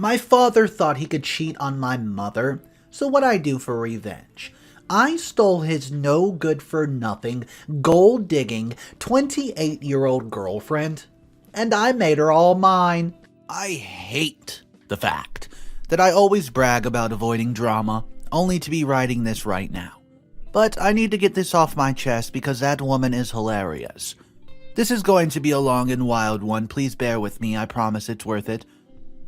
My father thought he could cheat on my mother, so what'd I do for revenge? I stole his no-good-for-nothing, gold-digging, 28-year-old girlfriend, and I made her all mine. I hate the fact that I always brag about avoiding drama, only to be writing this right now. But I need to get this off my chest because that woman is hilarious. This is going to be a long and wild one, please bear with me, I promise it's worth it.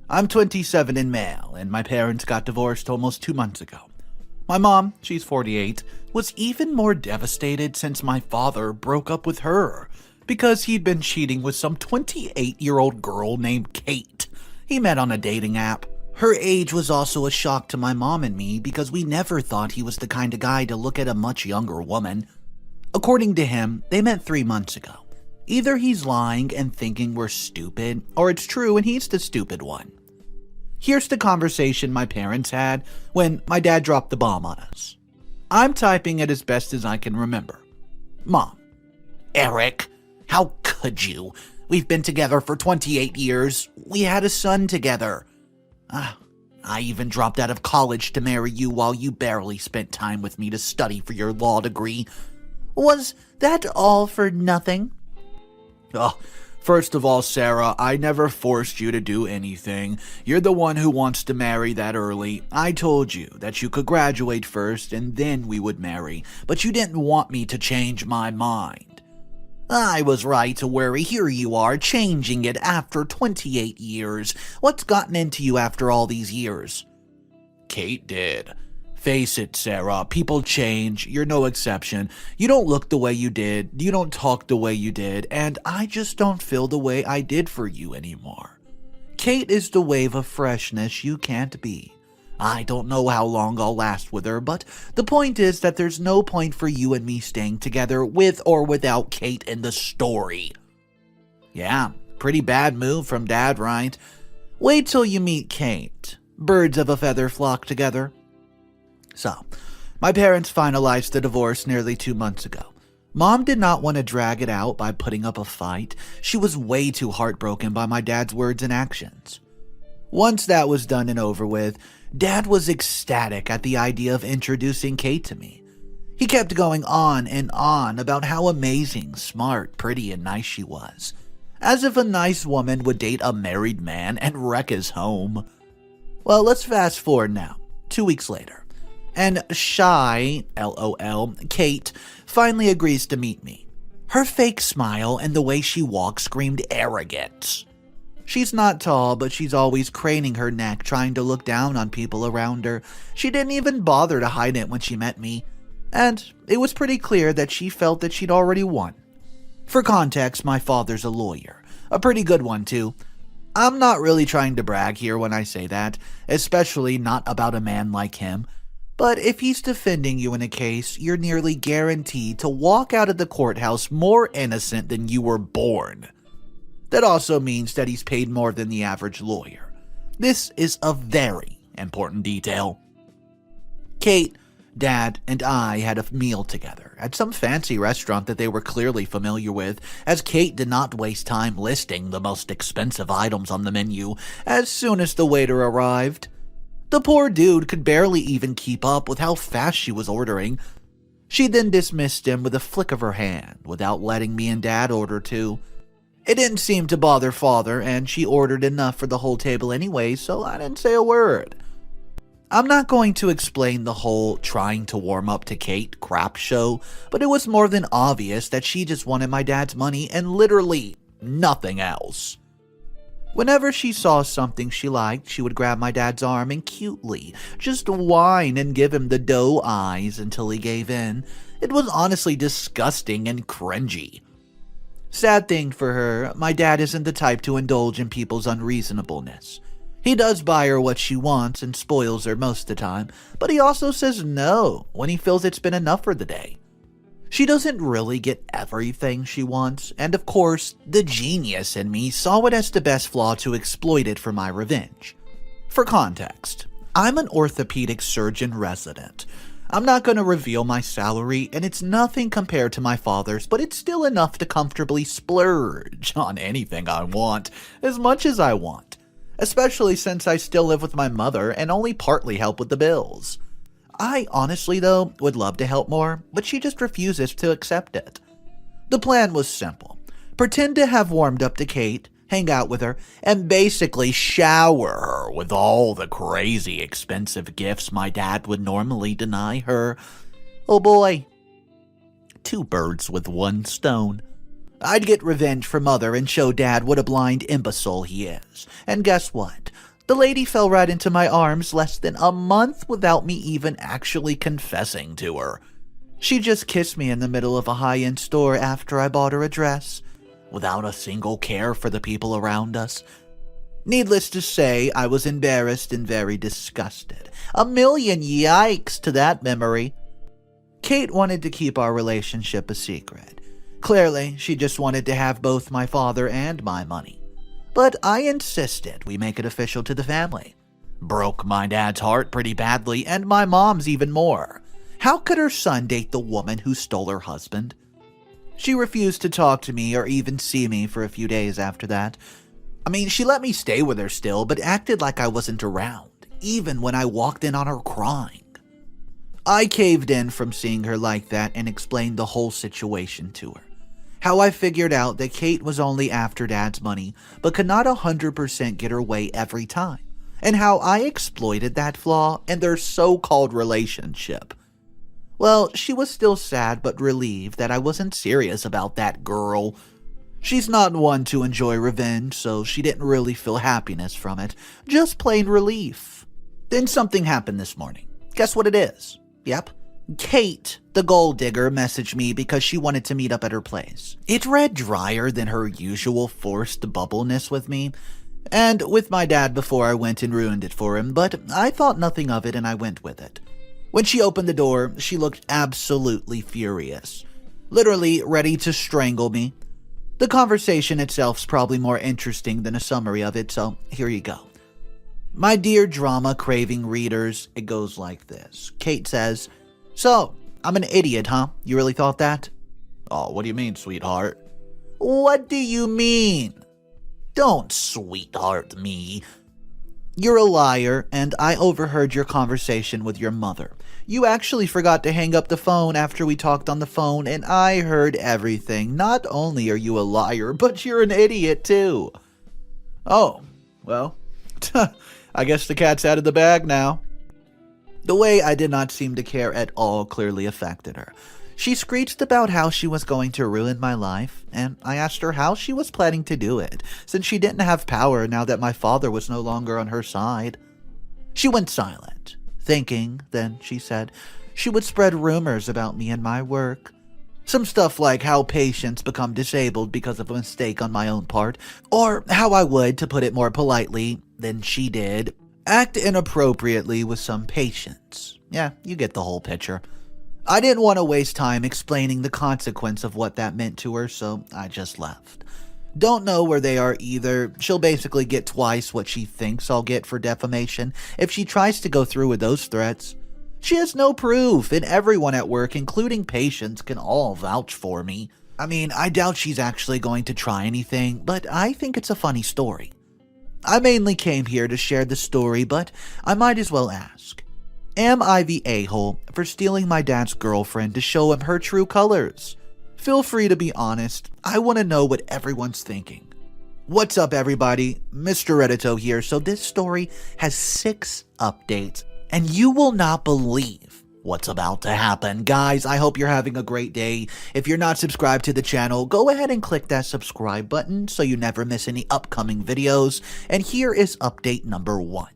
I'm 27 and male, and my parents got divorced almost 2 months ago. My mom, she's 48, was even more devastated since my father broke up with her because he'd been cheating with some 28-year-old girl named Kate he met on a dating app. Her age was also a shock to my mom and me because we never thought he was the kind of guy to look at a much younger woman. According to him, they met 3 months ago. Either he's lying and thinking we're stupid, or it's true and he's the stupid one. Here's the conversation my parents had when my dad dropped the bomb on us. I'm typing it as best as I can remember. Mom: Eric, how could you? We've been together for 28 years. We had a son together. I even dropped out of college to marry you while you barely spent time with me to study for your law degree. Was that all for nothing? Oh, first of all, Sarah, I never forced you to do anything. You're the one who wants to marry that early. I told you that you could graduate first and then we would marry, but you didn't want me to change my mind. I was right to worry. Here you are, changing it after 28 years. What's gotten into you after all these years? Kate did. Face it, Sarah, people change. You're no exception. You don't look the way you did. You don't talk the way you did. And I just don't feel the way I did for you anymore. Kate is the wave of freshness you can't be. I don't know how long I'll last with her, but the point is that there's no point for you and me staying together with or without Kate in the story. Yeah, pretty bad move from Dad, right? Wait till you meet Kate. Birds of a feather flock together. So, my parents finalized the divorce nearly 2 months ago. Mom did not want to drag it out by putting up a fight. She was way too heartbroken by my dad's words and actions. Once that was done and over with, Dad was ecstatic at the idea of introducing Kate to me. He kept going on and on about how amazing, smart, pretty, and nice she was. As if a nice woman would date a married man and wreck his home. Well, let's fast forward now, 2 weeks later. And shy, LOL, Kate finally agrees to meet me. Her fake smile and the way she walks screamed arrogance. She's not tall, but she's always craning her neck trying to look down on people around her. She didn't even bother to hide it when she met me. And it was pretty clear that she felt that she'd already won. For context, my father's a lawyer. A pretty good one, too. I'm not really trying to brag here when I say that, especially not about a man like him. But if he's defending you in a case, you're nearly guaranteed to walk out of the courthouse more innocent than you were born. That also means that he's paid more than the average lawyer. This is a very important detail. Kate, Dad, and I had a meal together at some fancy restaurant that they were clearly familiar with, as Kate did not waste time listing the most expensive items on the menu as soon as the waiter arrived. The poor dude could barely even keep up with how fast she was ordering. She then dismissed him with a flick of her hand without letting me and Dad order too. It didn't seem to bother Father, and she ordered enough for the whole table anyway, so I didn't say a word. I'm not going to explain the whole trying to warm up to Kate crap show, but it was more than obvious that she just wanted my dad's money and literally nothing else. Whenever she saw something she liked, she would grab my dad's arm and cutely just whine and give him the doe eyes until he gave in. It was honestly disgusting and cringy. Sad thing for her, my dad isn't the type to indulge in people's unreasonableness. He does buy her what she wants and spoils her most of the time, but he also says no when he feels it's been enough for the day. She doesn't really get everything she wants, and of course, the genius in me saw it as the best flaw to exploit it for my revenge. For context, I'm an orthopedic surgeon resident. I'm not going to reveal my salary, and it's nothing compared to my father's, but it's still enough to comfortably splurge on anything I want, as much as I want. especially since I still live with my mother and only partly help with the bills. I honestly, though, would love to help more, but she just refuses to accept it. The plan was simple. Pretend to have warmed up to Kate, hang out with her, and basically shower her with all the crazy expensive gifts my dad would normally deny her. Oh boy. 2 birds with 1 stone. I'd get revenge for Mother and show Dad what a blind imbecile he is. And guess what? The lady fell right into my arms less than a month without me even actually confessing to her. She just kissed me in the middle of a high-end store after I bought her a dress, without a single care for the people around us. Needless to say, I was embarrassed and very disgusted. A million yikes to that memory. Kate wanted to keep our relationship a secret. Clearly, she just wanted to have both my father and my money. But I insisted we make it official to the family. Broke my dad's heart pretty badly, and my mom's even more. How could her son date the woman who stole her husband? She refused to talk to me or even see me for a few days after that. I mean, she let me stay with her still, but acted like I wasn't around, even when I walked in on her crying. I caved in from seeing her like that and explained the whole situation to her. How I figured out that Kate was only after Dad's money, but could not 100% get her way every time, and how I exploited that flaw in their so-called relationship. Well, she was still sad but relieved that I wasn't serious about that girl. She's not one to enjoy revenge, so she didn't really feel happiness from it, just plain relief. Then something happened this morning. Guess what it is? Yep. Kate, the gold digger, messaged me because she wanted to meet up at her place. It read drier than her usual forced bubbleness with me, and with my dad before I went and ruined it for him, but I thought nothing of it and I went with it. When she opened the door, she looked absolutely furious, literally ready to strangle me. The conversation itself's probably more interesting than a summary of it, so here you go. My dear drama-craving readers, it goes like this. Kate says, "So, I'm an idiot, huh? You really thought that?" "Oh, what do you mean, sweetheart?" "What do you mean?" "Don't sweetheart me." "You're a liar, and I overheard your conversation with your mother. You actually forgot to hang up the phone after we talked on the phone, and I heard everything. Not only are you a liar, but you're an idiot, too." "Oh, well, I guess the cat's out of the bag now." The way I did not seem to care at all clearly affected her. She screeched about how she was going to ruin my life, and I asked her how she was planning to do it, since she didn't have power now that my father was no longer on her side. She went silent, thinking, then she said, she would spread rumors about me and my work. Some stuff like how patients become disabled because of a mistake on my own part, or how I would, to put it more politely than she did, act inappropriately with some patients. Yeah, you get the whole picture. I didn't want to waste time explaining the consequence of what that meant to her, so I just left. Don't know where they are either. She'll basically get twice what she thinks I'll get for defamation if she tries to go through with those threats. She has no proof, and everyone at work, including patients, can all vouch for me. I mean, I doubt she's actually going to try anything, but I think it's a funny story. I mainly came here to share the story, but I might as well ask. Am I the a-hole for stealing my dad's girlfriend to show him her true colors? Feel free to be honest. I want to know what everyone's thinking. What's up, everybody? Mr. Reddito here. So this story has 6 updates, and you will not believe what's about to happen. Guys, I hope you're having a great day. If you're not subscribed to the channel, go ahead and click that subscribe button so you never miss any upcoming videos. And here is update number 1.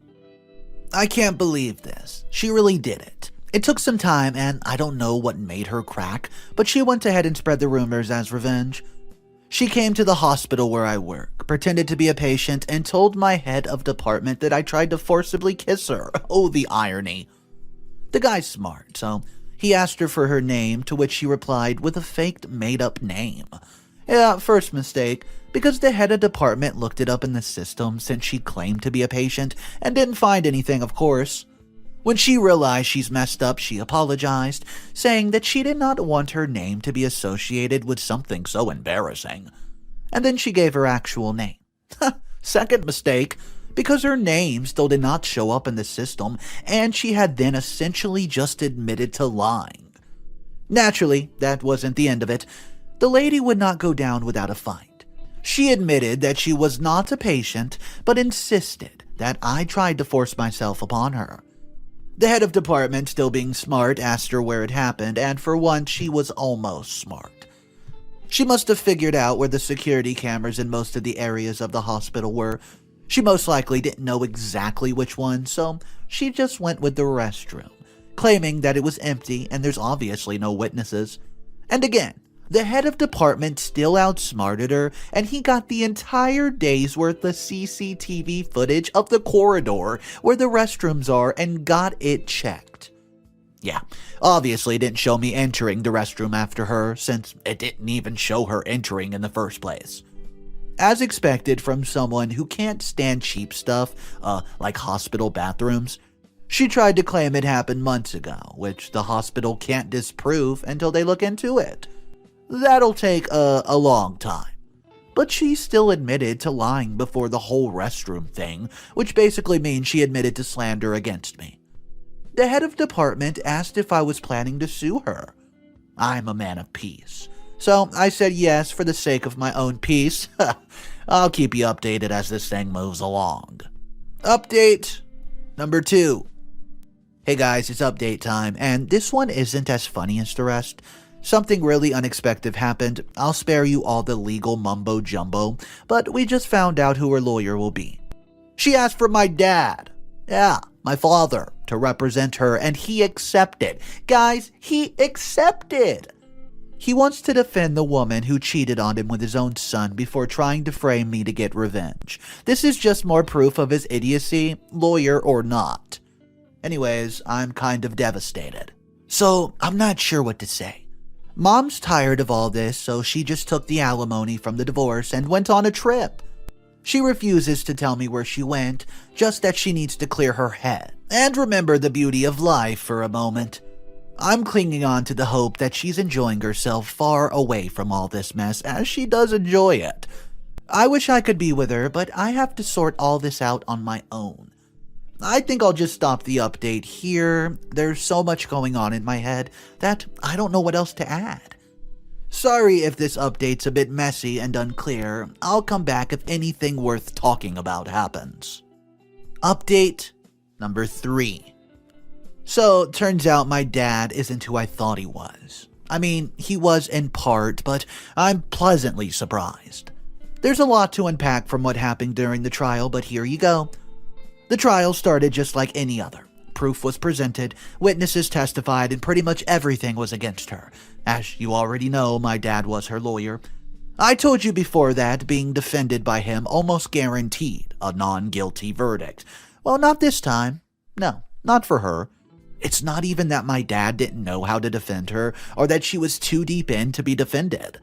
I can't believe this. She really did it. It took some time, and I don't know what made her crack, but she went ahead and spread the rumors as revenge. She came to the hospital where I work, pretended to be a patient, and told my head of department that I tried to forcibly kiss her. Oh, the irony. The guy's smart, so he asked her for her name, to which she replied with a faked, made-up name. Yeah, first mistake, because the head of department looked it up in the system since she claimed to be a patient and didn't find anything, of course. When she realized she's messed up, she apologized, saying that she did not want her name to be associated with something so embarrassing. And then she gave her actual name. Second mistake, because her name still did not show up in the system, and she had then essentially just admitted to lying. Naturally, that wasn't the end of it. The lady would not go down without a fight. She admitted that she was not a patient, but insisted that I tried to force myself upon her. The head of department, still being smart, asked her where it happened, and for once she was almost smart. She must have figured out where the security cameras in most of the areas of the hospital were. She most likely didn't know exactly which one, so she just went with the restroom, claiming that it was empty and there's obviously no witnesses. And again, the head of department still outsmarted her, and he got the entire day's worth of CCTV footage of the corridor where the restrooms are and got it checked. Yeah, obviously it didn't show me entering the restroom after her, since it didn't even show her entering in the first place. As expected from someone who can't stand cheap stuff, like hospital bathrooms, she tried to claim it happened months ago, which the hospital can't disprove until they look into it. That'll take a long time. But she still admitted to lying before the whole restroom thing, which basically means she admitted to slander against me. The head of department asked if I was planning to sue her. I'm a man of peace, so I said yes for the sake of my own peace. I'll keep you updated as this thing moves along. Update number 2. Hey guys, it's update time, and this one isn't as funny as the rest. Something really unexpected happened. I'll spare you all the legal mumbo-jumbo, but we just found out who her lawyer will be. She asked for my dad. Yeah, my father, to represent her, and he accepted. Guys, he accepted! He wants to defend the woman who cheated on him with his own son before trying to frame me to get revenge. This is just more proof of his idiocy, lawyer or not. Anyways, I'm kind of devastated. So, I'm not sure what to say. Mom's tired of all this, so she just took the alimony from the divorce and went on a trip. She refuses to tell me where she went, just that she needs to clear her head and remember the beauty of life for a moment. I'm clinging on to the hope that she's enjoying herself far away from all this mess, as she does enjoy it. I wish I could be with her, but I have to sort all this out on my own. I think I'll just stop the update here. There's so much going on in my head that I don't know what else to add. Sorry if this update's a bit messy and unclear. I'll come back if anything worth talking about happens. Update number 3. So, turns out my dad isn't who I thought he was. I mean, he was in part, but I'm pleasantly surprised. There's a lot to unpack from what happened during the trial, but here you go. The trial started just like any other. Proof was presented, witnesses testified, and pretty much everything was against her. As you already know, my dad was her lawyer. I told you before that being defended by him almost guaranteed a non-guilty verdict. Well, not this time. No, not for her. It's not even that my dad didn't know how to defend her, or that she was too deep in to be defended.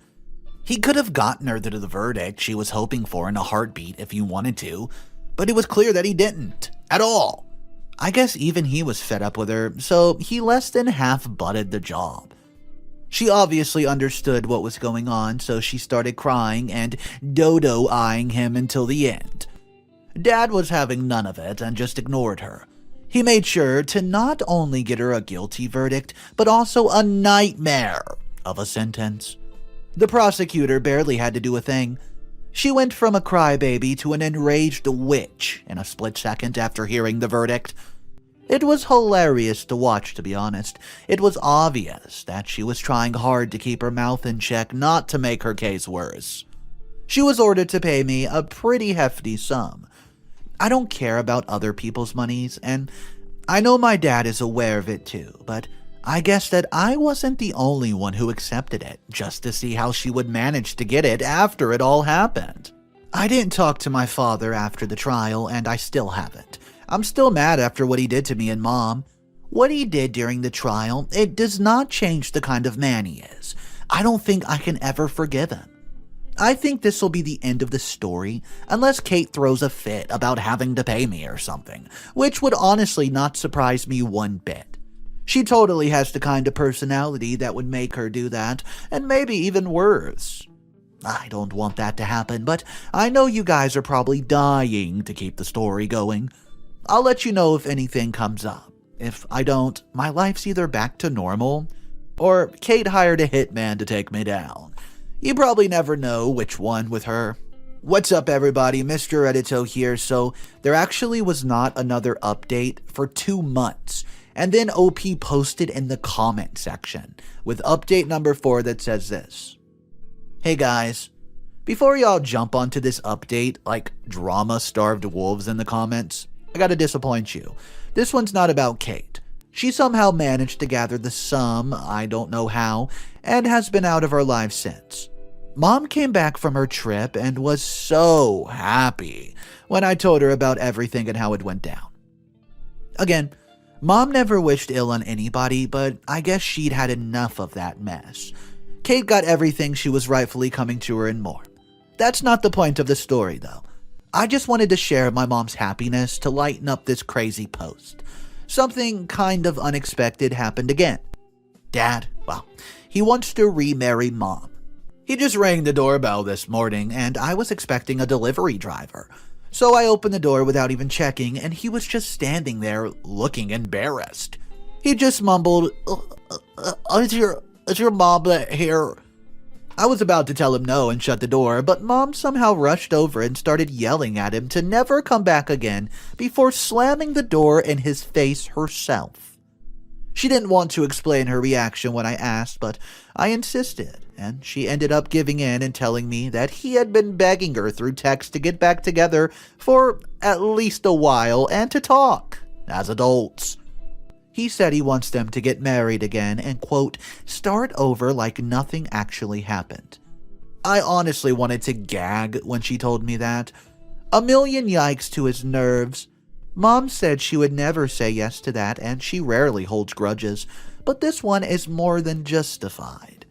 He could have gotten her to the verdict she was hoping for in a heartbeat if he wanted to, but it was clear that he didn't. At all. I guess even he was fed up with her, so he less than half butted the job. She obviously understood what was going on, so she started crying and dodo-eyeing him until the end. Dad was having none of it and just ignored her. He made sure to not only get her a guilty verdict, but also a nightmare of a sentence. The prosecutor barely had to do a thing. She went from a crybaby to an enraged witch in a split second after hearing the verdict. It was hilarious to watch, to be honest. It was obvious that she was trying hard to keep her mouth in check, not to make her case worse. She was ordered to pay me a pretty hefty sum. I don't care about other people's monies, and I know my dad is aware of it too, but I guess that I wasn't the only one who accepted it, just to see how she would manage to get it after it all happened. I didn't talk to my father after the trial, and I still haven't. I'm still mad after what he did to me and Mom. What he did during the trial, it does not change the kind of man he is. I don't think I can ever forgive him. I think this will be the end of the story, unless Kate throws a fit about having to pay me or something, which would honestly not surprise me one bit. She totally has the kind of personality that would make her do that, and maybe even worse. I don't want that to happen, but I know you guys are probably dying to keep the story going. I'll let you know if anything comes up. If I don't, my life's either back to normal, or Kate hired a hitman to take me down. You probably never know which one with her. What's up, everybody? Mr. Edito here. So there actually was not another update for 2 months. And then OP posted in the comment section with update number 4 that says this. Hey guys, before y'all jump onto this update like drama-starved wolves in the comments, I gotta disappoint you. This one's not about Kate. She somehow managed to gather the sum, I don't know how, and has been out of our lives since. Mom came back from her trip and was so happy when I told her about everything and how it went down. Again, Mom never wished ill on anybody, but I guess she'd had enough of that mess. Kate got everything she was rightfully coming to her and more. That's not the point of the story, though. I just wanted to share my mom's happiness to lighten up this crazy post. Something kind of unexpected happened again. Dad, well, he wants to remarry Mom. He just rang the doorbell this morning, and I was expecting a delivery driver. So I opened the door without even checking, and he was just standing there looking embarrassed. He just mumbled, is your mom here? I was about to tell him no and shut the door, but Mom somehow rushed over and started yelling at him to never come back again before slamming the door in his face herself. She didn't want to explain her reaction when I asked, but I insisted, and she ended up giving in and telling me that he had been begging her through text to get back together for at least a while and to talk as adults. He said he wants them to get married again and, quote, start over like nothing actually happened. I honestly wanted to gag when she told me that. A million yikes to his nerves. Mom said she would never say yes to that, and she rarely holds grudges, but this one is more than justified.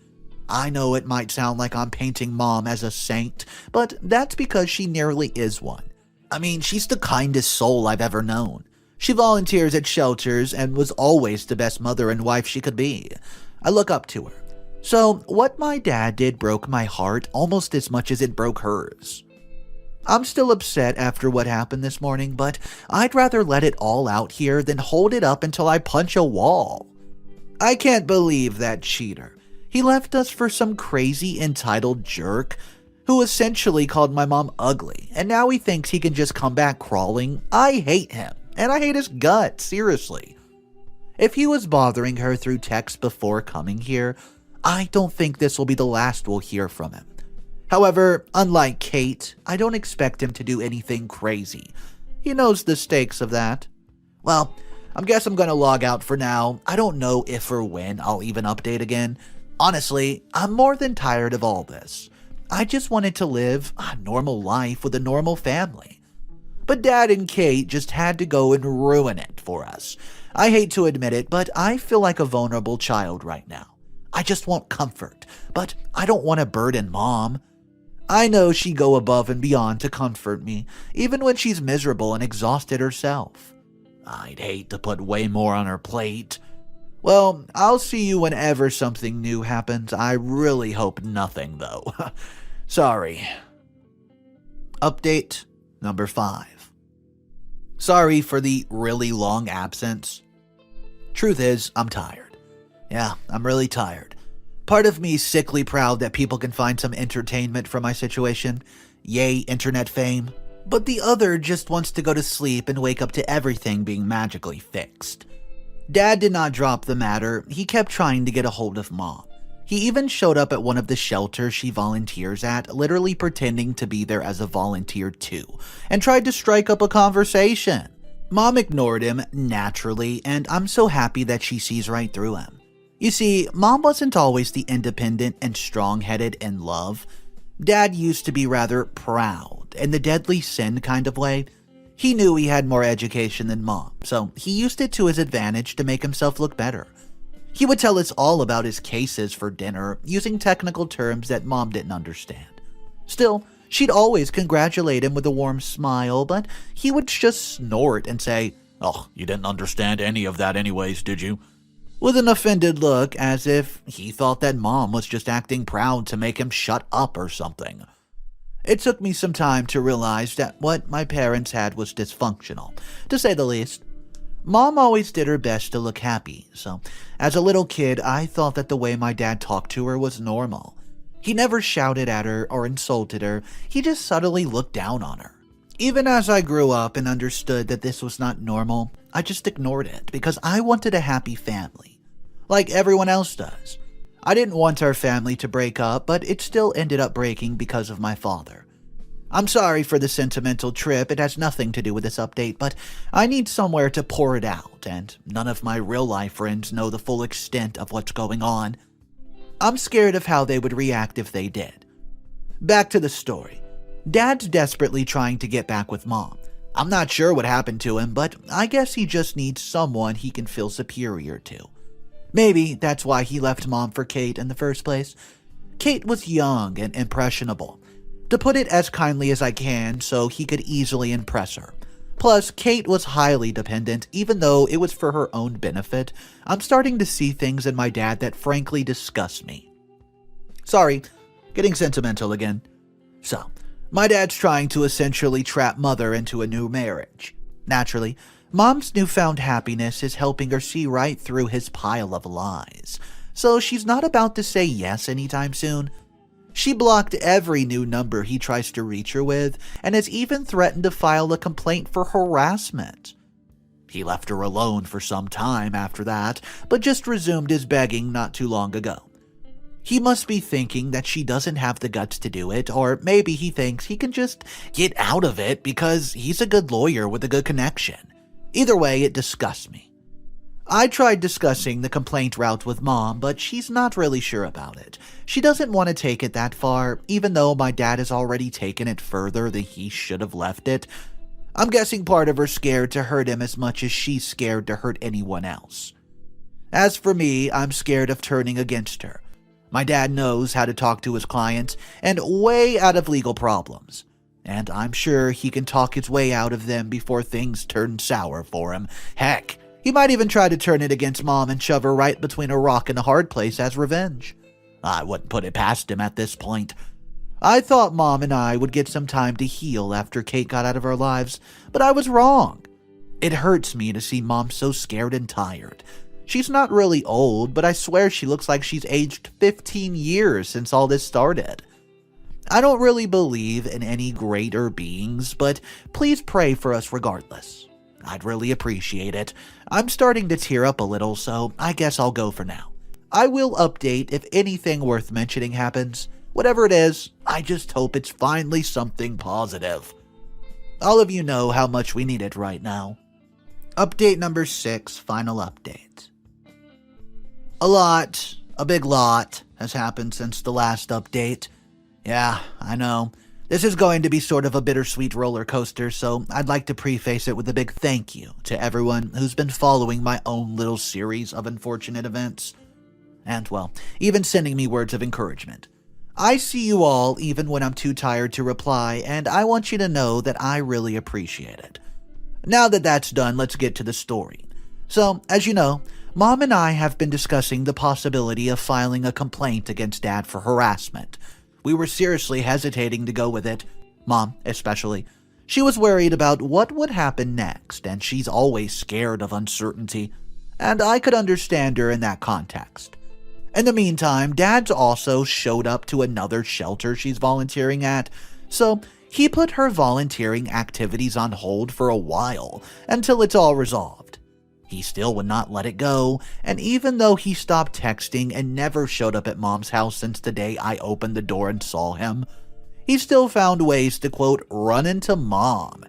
I know it might sound like I'm painting Mom as a saint, but that's because she nearly is one. I mean, she's the kindest soul I've ever known. She volunteers at shelters and was always the best mother and wife she could be. I look up to her. So what my dad did broke my heart almost as much as it broke hers. I'm still upset after what happened this morning, but I'd rather let it all out here than hold it up until I punch a wall. I can't believe that cheater. He left us for some crazy entitled jerk who essentially called my mom ugly, and now he thinks he can just come back crawling. I hate him. And I hate his guts, seriously. If he was bothering her through text before coming here, I don't think this will be the last we'll hear from him. However, unlike Kate, I don't expect him to do anything crazy. He knows the stakes of that. Well, I guess I'm gonna log out for now. I don't know if or when I'll even update again. Honestly, I'm more than tired of all this. I just wanted to live a normal life with a normal family. But Dad and Kate just had to go and ruin it for us. I hate to admit it, but I feel like a vulnerable child right now. I just want comfort, but I don't want to burden Mom. I know she'd go above and beyond to comfort me, even when she's miserable and exhausted herself. I'd hate to put way more on her plate. Well, I'll see you whenever something new happens. I really hope nothing, though. Sorry. Update number 5. Sorry for the really long absence. Truth is, I'm tired. Yeah, I'm really tired. Part of me is sickly proud that people can find some entertainment from my situation. Yay, internet fame. But the other just wants to go to sleep and wake up to everything being magically fixed. Dad did not drop the matter. He kept trying to get a hold of Mom. He even showed up at one of the shelters she volunteers at, literally pretending to be there as a volunteer too, and tried to strike up a conversation. Mom ignored him, naturally, and I'm so happy that she sees right through him. You see, Mom wasn't always the independent and strong-headed in love. Dad used to be rather proud, in the deadly sin kind of way. He knew he had more education than Mom, so he used it to his advantage to make himself look better. He would tell us all about his cases for dinner, using technical terms that Mom didn't understand. Still, she'd always congratulate him with a warm smile, but he would just snort and say, "Oh, you didn't understand any of that anyways, did you?" with an offended look as if he thought that Mom was just acting proud to make him shut up or something. It took me some time to realize that what my parents had was dysfunctional, to say the least. Mom always did her best to look happy, so as a little kid, I thought that the way my dad talked to her was normal. He never shouted at her or insulted her, he just subtly looked down on her. Even as I grew up and understood that this was not normal, I just ignored it because I wanted a happy family, like everyone else does. I didn't want our family to break up, but it still ended up breaking because of my father. I'm sorry for the sentimental trip, it has nothing to do with this update, but I need somewhere to pour it out, and none of my real-life friends know the full extent of what's going on. I'm scared of how they would react if they did. Back to the story. Dad's desperately trying to get back with Mom. I'm not sure what happened to him, but I guess he just needs someone he can feel superior to. Maybe that's why he left Mom for Kate in the first place. Kate was young and impressionable, to put it as kindly as I can, so he could easily impress her. Plus, Kate was highly dependent, even though it was for her own benefit. I'm starting to see things in my dad that frankly disgust me. Sorry, getting sentimental again. So, my dad's trying to essentially trap Mother into a new marriage. Naturally, Mom's newfound happiness is helping her see right through his pile of lies, so she's not about to say yes anytime soon. She blocked every new number he tries to reach her with, and has even threatened to file a complaint for harassment. He left her alone for some time after that, but just resumed his begging not too long ago. He must be thinking that she doesn't have the guts to do it, or maybe he thinks he can just get out of it because he's a good lawyer with a good connection. Either way, it disgusts me. I tried discussing the complaint route with Mom, but she's not really sure about it. She doesn't want to take it that far, even though my dad has already taken it further than he should have left it. I'm guessing part of her's scared to hurt him as much as she's scared to hurt anyone else. As for me, I'm scared of turning against her. My dad knows how to talk to his clients, and way out of legal problems. And I'm sure he can talk his way out of them before things turn sour for him. Heck, he might even try to turn it against Mom and shove her right between a rock and a hard place as revenge. I wouldn't put it past him at this point. I thought Mom and I would get some time to heal after Kate got out of our lives, but I was wrong. It hurts me to see Mom so scared and tired. She's not really old, but I swear she looks like she's aged 15 years since all this started. I don't really believe in any greater beings, but please pray for us regardless. I'd really appreciate it. I'm starting to tear up a little, so I guess I'll go for now. I will update if anything worth mentioning happens. Whatever it is, I just hope it's finally something positive. All of you know how much we need it right now. Update number 6, final update. A big lot, has happened since the last update. Yeah, I know. This is going to be sort of a bittersweet roller coaster, so I'd like to preface it with a big thank you to everyone who's been following my own little series of unfortunate events. And, well, even sending me words of encouragement. I see you all even when I'm too tired to reply, and I want you to know that I really appreciate it. Now that that's done, let's get to the story. So, as you know, Mom and I have been discussing the possibility of filing a complaint against Dad for harassment. We were seriously hesitating to go with it, Mom especially. She was worried about what would happen next, and she's always scared of uncertainty, and I could understand her in that context. In the meantime, Dad's also showed up to another shelter she's volunteering at, so he put her volunteering activities on hold for a while until it's all resolved. He still would not let it go, and even though he stopped texting and never showed up at Mom's house since the day I opened the door and saw him, he still found ways to, quote, run into Mom.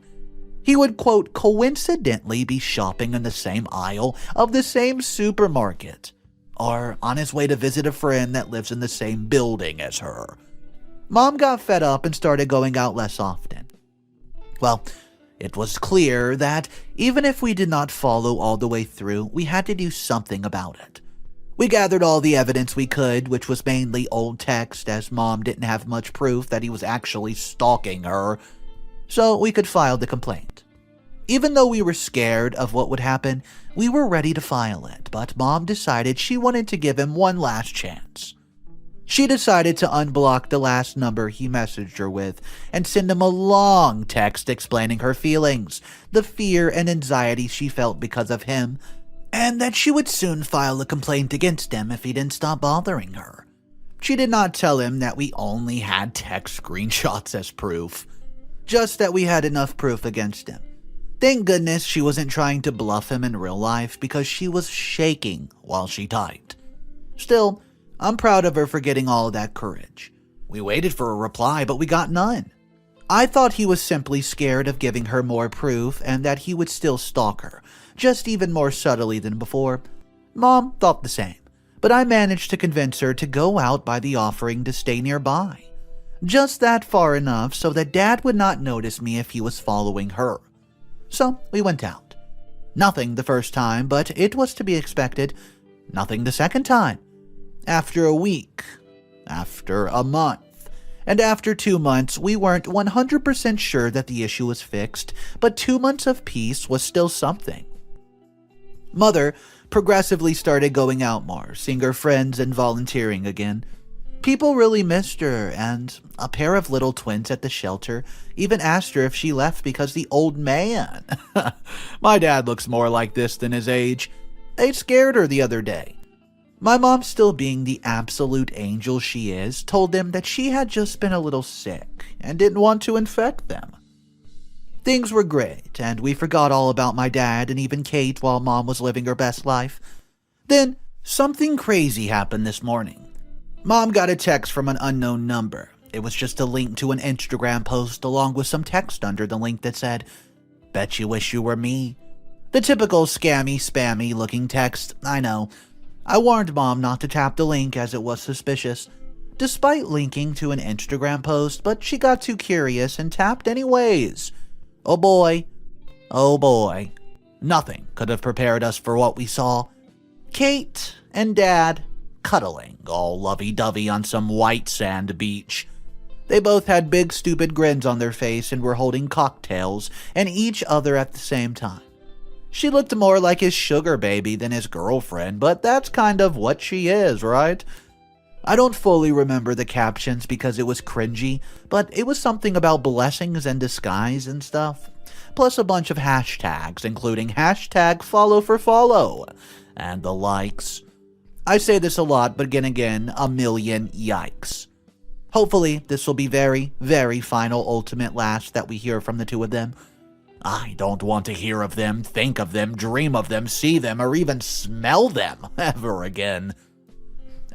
He would, quote, coincidentally be shopping in the same aisle of the same supermarket, or on his way to visit a friend that lives in the same building as her. Mom got fed up and started going out less often. Well, it was clear that even if we did not follow all the way through, we had to do something about it. We gathered all the evidence we could, which was mainly old text, as Mom didn't have much proof that he was actually stalking her, so we could file the complaint. Even though we were scared of what would happen, we were ready to file it, but Mom decided she wanted to give him one last chance. She decided to unblock the last number he messaged her with and send him a long text explaining her feelings, the fear and anxiety she felt because of him, and that she would soon file a complaint against him if he didn't stop bothering her. She did not tell him that we only had text screenshots as proof, just that we had enough proof against him. Thank goodness she wasn't trying to bluff him in real life because she was shaking while she typed. Still, I'm proud of her for getting all of that courage. We waited for a reply, but we got none. I thought he was simply scared of giving her more proof and that he would still stalk her, just even more subtly than before. Mom thought the same, but I managed to convince her to go out by the offering to stay nearby. Just that far enough so that Dad would not notice me if he was following her. So we went out. Nothing the first time, but it was to be expected. Nothing the second time. After a week, after a month, and after 2 months, we weren't 100% sure that the issue was fixed, but 2 months of peace was still something. Mother progressively started going out more, seeing her friends and volunteering again. People really missed her, and a pair of little twins at the shelter even asked her if she left because the old man. My dad looks more like this than his age. They scared her the other day. My mom, still being the absolute angel she is, told them that she had just been a little sick and didn't want to infect them. Things were great, and we forgot all about my dad and even Kate while Mom was living her best life. Then, something crazy happened this morning. Mom got a text from an unknown number. It was just a link to an Instagram post along with some text under the link that said, "Bet you wish you were me." The typical scammy, spammy looking text, I know. I warned Mom not to tap the link as it was suspicious, despite linking to an Instagram post, but she got too curious and tapped anyways. Oh boy. Oh boy. Nothing could have prepared us for what we saw. Kate and Dad cuddling, all lovey-dovey on some white sand beach. They both had big stupid grins on their face and were holding cocktails and each other at the same time. She looked more like his sugar baby than his girlfriend, but that's kind of what she is, right? I don't fully remember the captions because it was cringy, but it was something about blessings in disguise and stuff. Plus a bunch of hashtags, including hashtag follow for follow, and the likes. I say this a lot, but again, a million yikes. Hopefully, this will be very, very final ultimate last that we hear from the two of them. I don't want to hear of them, think of them, dream of them, see them, or even smell them ever again.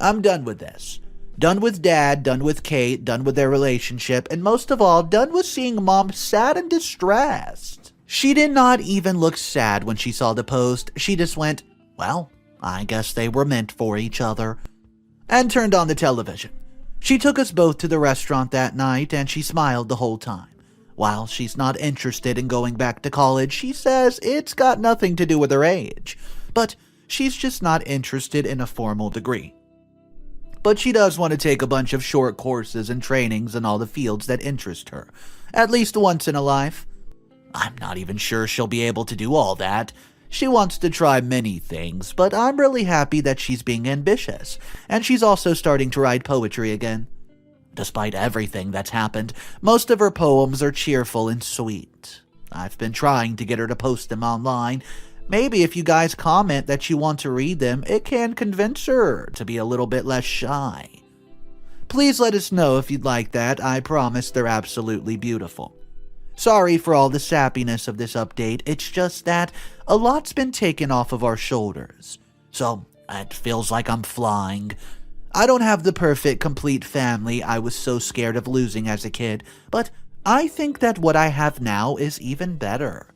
I'm done with this. Done with Dad, done with Kate, done with their relationship, and most of all, done with seeing Mom sad and distressed. She did not even look sad when she saw the post. She just went, well, I guess they were meant for each other, and turned on the television. She took us both to the restaurant that night, and she smiled the whole time. While she's not interested in going back to college, she says it's got nothing to do with her age, but she's just not interested in a formal degree. But she does want to take a bunch of short courses and trainings in all the fields that interest her, at least once in a life. I'm not even sure she'll be able to do all that. She wants to try many things, but I'm really happy that she's being ambitious, and she's also starting to write poetry again. Despite everything that's happened, most of her poems are cheerful and sweet. I've been trying to get her to post them online. Maybe if you guys comment that you want to read them, it can convince her to be a little bit less shy. Please let us know if you'd like that. I promise they're absolutely beautiful. Sorry for all the sappiness of this update. It's just that a lot's been taken off of our shoulders. So it feels like I'm flying. I don't have the perfect, complete family I was so scared of losing as a kid, but I think that what I have now is even better.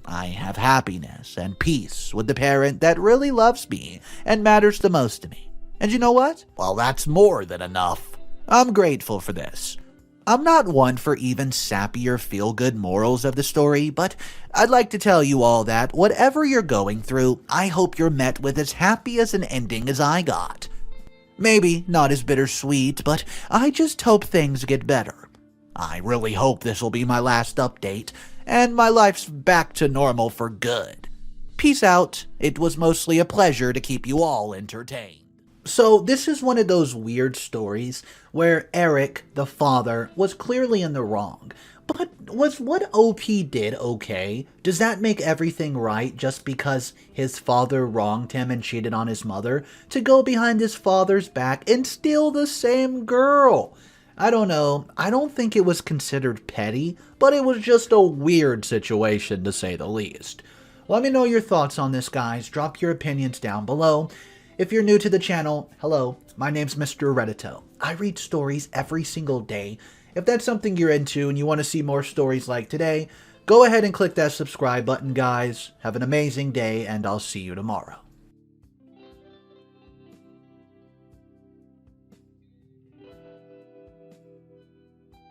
I have happiness and peace with the parent that really loves me and matters the most to me. And you know what? Well, that's more than enough. I'm grateful for this. I'm not one for even sappier feel-good morals of the story, but I'd like to tell you all that whatever you're going through, I hope you're met with as happy as an ending as I got. Maybe not as bittersweet, but I just hope things get better. I really hope this will be my last update, and my life's back to normal for good. Peace out. It was mostly a pleasure to keep you all entertained. So this is one of those weird stories where Eric, the father, was clearly in the wrong. But was what OP did okay? Does that make everything right just because his father wronged him and cheated on his mother to go behind his father's back and steal the same girl? I don't know. I don't think it was considered petty, but it was just a weird situation to say the least. Let me know your thoughts on this, guys. Drop your opinions down below. If you're new to the channel, hello, my name's Mr. Reddito. I read stories every single day. If that's something you're into and you want to see more stories like today, go ahead and click that subscribe button, guys. Have an amazing day, and I'll see you tomorrow.